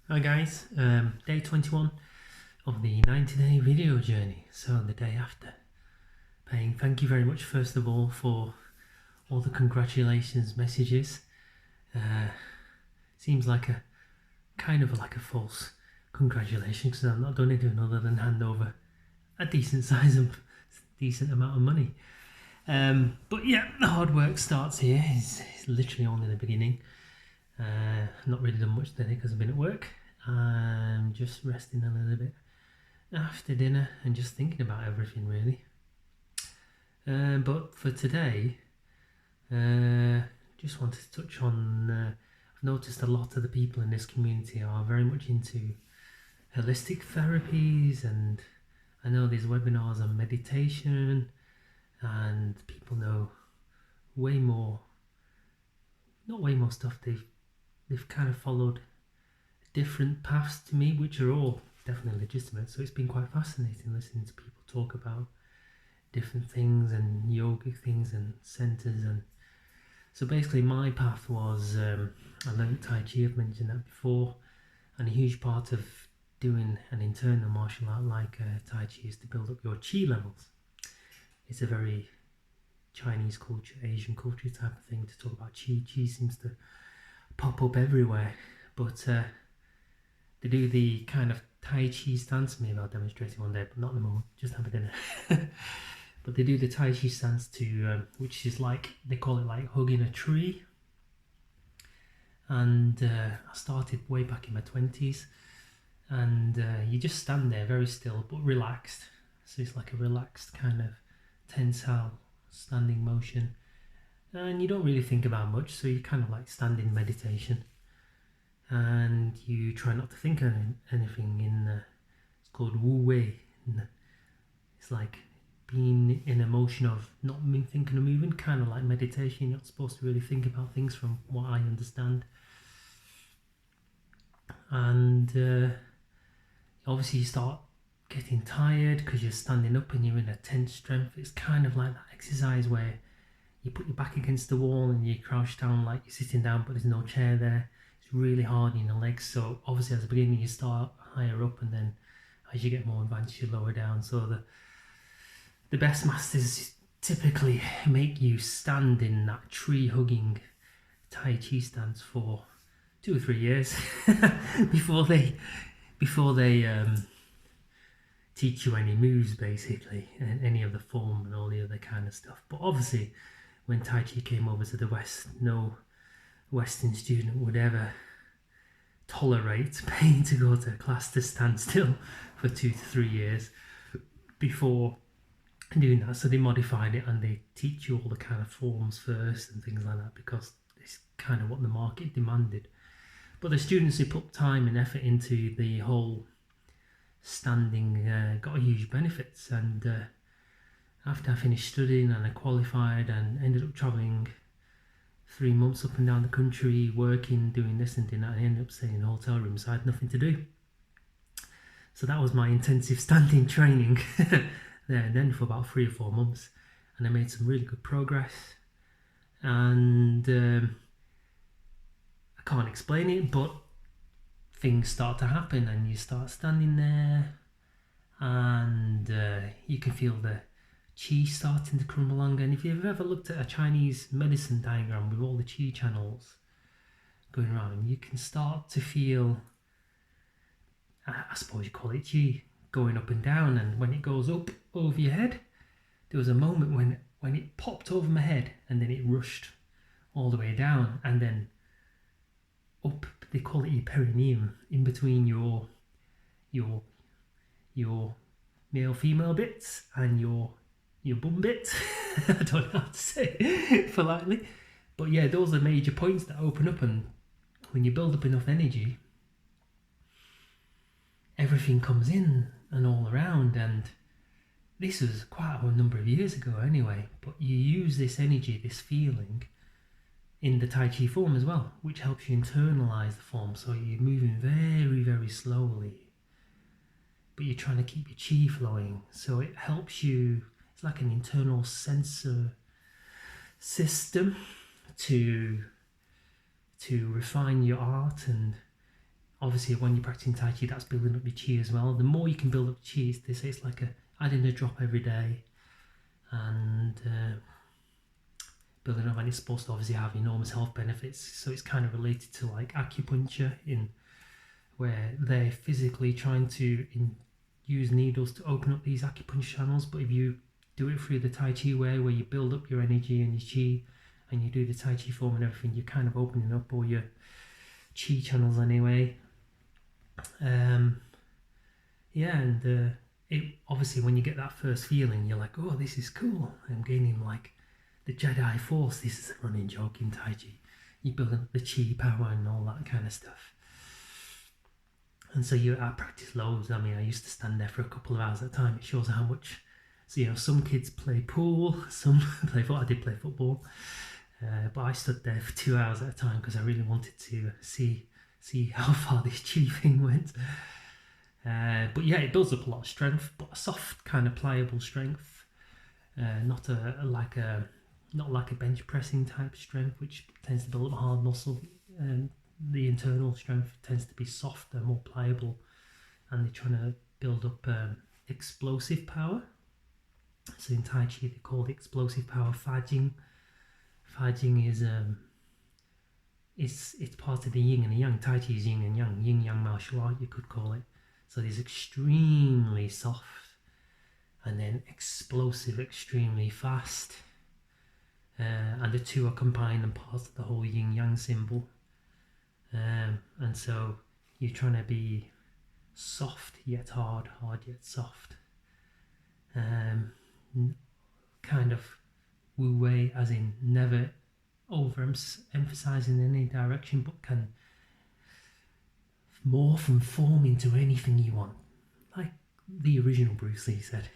Hi guys, day 21 of the 90-day video journey, so the day after. Thank you very much first of all for all the congratulations messages. Seems like a kind of like a false congratulation because I've not done anything other than hand over a decent amount of money. But yeah, the hard work starts here. It's literally only the beginning. Not really done much today because I've been at work. I'm just resting a little bit after dinner and just thinking about everything really. But for today, just wanted to touch on, I've noticed a lot of the people in this community are very much into holistic therapies, and I know there's webinars on meditation, and people know way more, not way more stuff, they've kind of followed different paths to me, which are all definitely legitimate. So it's been quite fascinating listening to people talk about different things and yogic things and centers. And so basically my path was, I learned Tai Chi, I've mentioned that before, and a huge part of doing an internal martial art like Tai Chi is to build up your Chi levels. It's a very Chinese culture, Asian culture type of thing to talk about Chi. Chi seems to pop up everywhere, but they do the kind of Tai Chi stance. Maybe I'll demonstrate it one day, but not at the moment, just have a dinner. But they do the Tai Chi stance to, which is like, they call it like hugging a tree. And I started way back in my 20s, and you just stand there very still but relaxed. So it's like a relaxed kind of tensile standing motion, and you don't really think about much, so you kind of like stand in meditation, and you try not to think of anything. It's called Wu Wei. It's like being in a motion of not thinking of moving, kind of like meditation. You're not supposed to really think about things from what I understand. And obviously you start getting tired because you're standing up and you're in a tense strength. It's kind of like that exercise where you put your back against the wall and you crouch down like you're sitting down, but there's no chair there. It's really hard on your legs. So obviously at the beginning you start higher up, and then as you get more advanced you lower down. So the best masters typically make you stand in that tree hugging Tai Chi stance for 2 or 3 years before they teach you any moves, basically, and any of the form and all the other kind of stuff. But obviously when Tai Chi came over to the West, no Western student would ever tolerate paying to go to a class to stand still for 2 to 3 years before doing that. So they modified it and they teach you all the kind of forms first and things like that, because it's kind of what the market demanded. But the students who put time and effort into the whole standing got a huge benefits. And after I finished studying and I qualified and ended up travelling 3 months up and down the country, working, doing this and doing that, I ended up staying in hotel rooms. So I had nothing to do. So that was my intensive standing training there and then for about 3 or 4 months, and I made some really good progress. And I can't explain it, but things start to happen and you start standing there, and you can feel the chi starting to come along. And if you've ever looked at a Chinese medicine diagram with all the chi channels going around, you can start to feel, I suppose you call it chi, going up and down. And when it goes up over your head, there was a moment when it popped over my head and then it rushed all the way down and then up. They call it your perineum, in between your male female bits and your bum bit. I don't know how to say it politely, but yeah, those are major points that open up, and when you build up enough energy, everything comes in and all around. And this was quite a number of years ago anyway, but you use this energy, this feeling, in the Tai Chi form as well, which helps you internalize the form. So you're moving very, very slowly, but you're trying to keep your chi flowing. So it helps you, it's like an internal sensor system to refine your art and obviously when you're practicing Tai Chi, that's building up your chi as well. The more you can build up chi, they say it's like adding a drop every day, and building up, and it's supposed to obviously have enormous health benefits. So it's kind of related to like acupuncture, in where they're physically trying to use needles to open up these acupuncture channels. But if you do it through the Tai Chi way, where you build up your energy and your chi, and you do the Tai Chi form and everything, you're kind of opening up all your chi channels anyway. Yeah, and it obviously, when you get that first feeling, you're like, oh, this is cool. I'm gaining like the Jedi Force. This is a running joke in Tai Chi. You build up the chi power and all that kind of stuff. And so I practice loads. I mean, I used to stand there for a couple of hours at a time. It shows how much. So, some kids play pool, some play football. I did play football, but I stood there for 2 hours at a time because I really wanted to see how far this chi thing went. But yeah, it builds up a lot of strength, but a soft kind of pliable strength, not like a bench pressing type strength, which tends to build up hard muscle. The internal strength tends to be softer, more pliable, and they're trying to build up explosive power. So in Tai Chi, they call it explosive power Fajing. Fajing is it's part of the yin and the yang. Tai Chi is yin and yang, yin yang martial art, you could call it. So there's extremely soft, and then explosive, extremely fast, and the two are combined and part of the whole yin yang symbol. And so you're trying to be soft yet hard, hard yet soft. Kind of wu wei, as in never overemphasizing any direction, but can morph and form into anything you want. Like the original Bruce Lee said,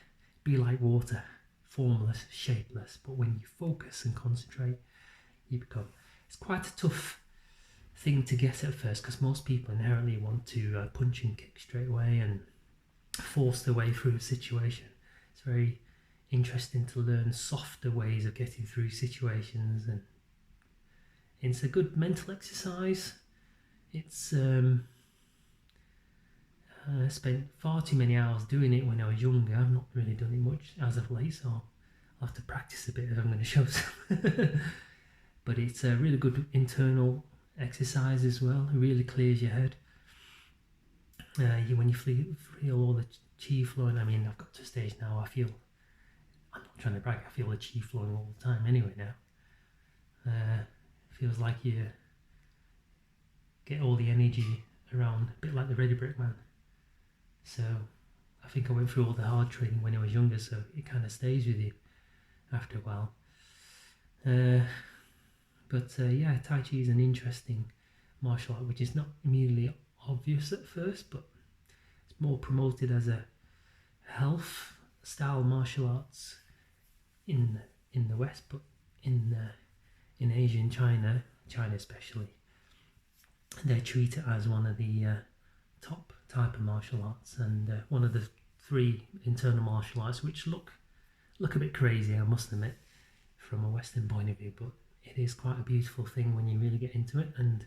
be like water, formless, shapeless, but when you focus and concentrate, you become. It's quite a tough thing to get at first, because most people inherently want to punch and kick straight away and force their way through a situation. It's very interesting to learn softer ways of getting through situations, and it's a good mental exercise. It's I spent far too many hours doing it when I was younger. I've not really done it much as of late, so I'll have to practice a bit if I'm going to show some. But it's a really good internal exercise as well. It really clears your head. When you feel all the chi flowing, I mean, I've got to a stage now, I'm not trying to brag, I feel the chi flowing all the time anyway now. Feels like you get all the energy around, a bit like the Ready Brick Man. So I think I went through all the hard training when I was younger, so it kind of stays with you after a while. But yeah, Tai Chi is an interesting martial art, which is not immediately obvious at first, but it's more promoted as a health style martial arts in the West, but in Asia and China especially, they treat it as one of the top type of martial arts, and one of the 3 internal martial arts, which look a bit crazy, I must admit, from a Western point of view, but it is quite a beautiful thing when you really get into it, and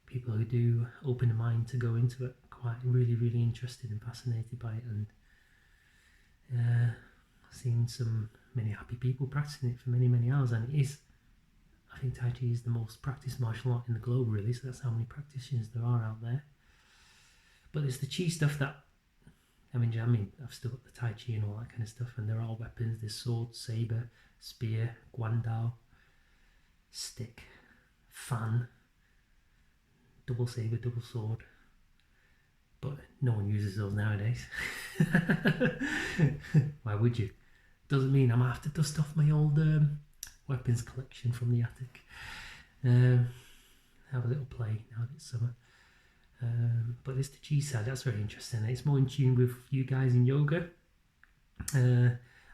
people who do open their mind to go into it quite really, really interested and fascinated by it, and I've seen many happy people practicing it for many, many hours, and it is, I think Tai Chi is the most practiced martial art in the globe, really, so that's how many practitioners there are out there. But it's the Chi stuff that, I mean, I've still got the Tai Chi and all that kind of stuff, and there are weapons, there's sword, saber, spear, guandao, stick, fan, double saber, double sword, but no one uses those nowadays. Why would you? Doesn't mean I'm gonna have to dust off my old weapons collection from the attic. Have a little play now that it's summer. But it's the Chi side, that's very interesting. It's more in tune with you guys in yoga.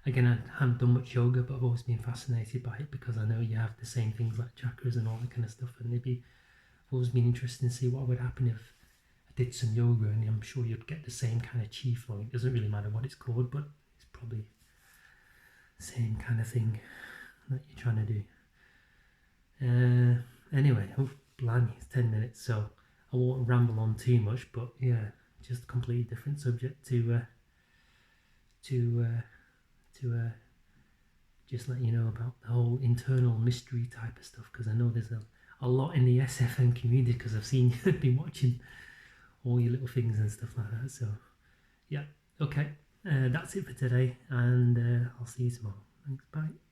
Again, I haven't done much yoga, but I've always been fascinated by it because I know you have the same things like chakras and all that kind of stuff, and I've always been interested to see what would happen if I did some yoga, and I'm sure you'd get the same kind of chi flowing. It doesn't really matter what it's called, but it's probably the same kind of thing that you're trying to do. Anyway, blimey, it's 10 minutes, so I won't ramble on too much, but yeah, just a completely different subject to just let you know about the whole internal mystery type of stuff, because I know there's a lot in the SFM community, because I've seen been watching all your little things and stuff like that. So yeah, okay, that's it for today, and I'll see you tomorrow. Thanks, bye.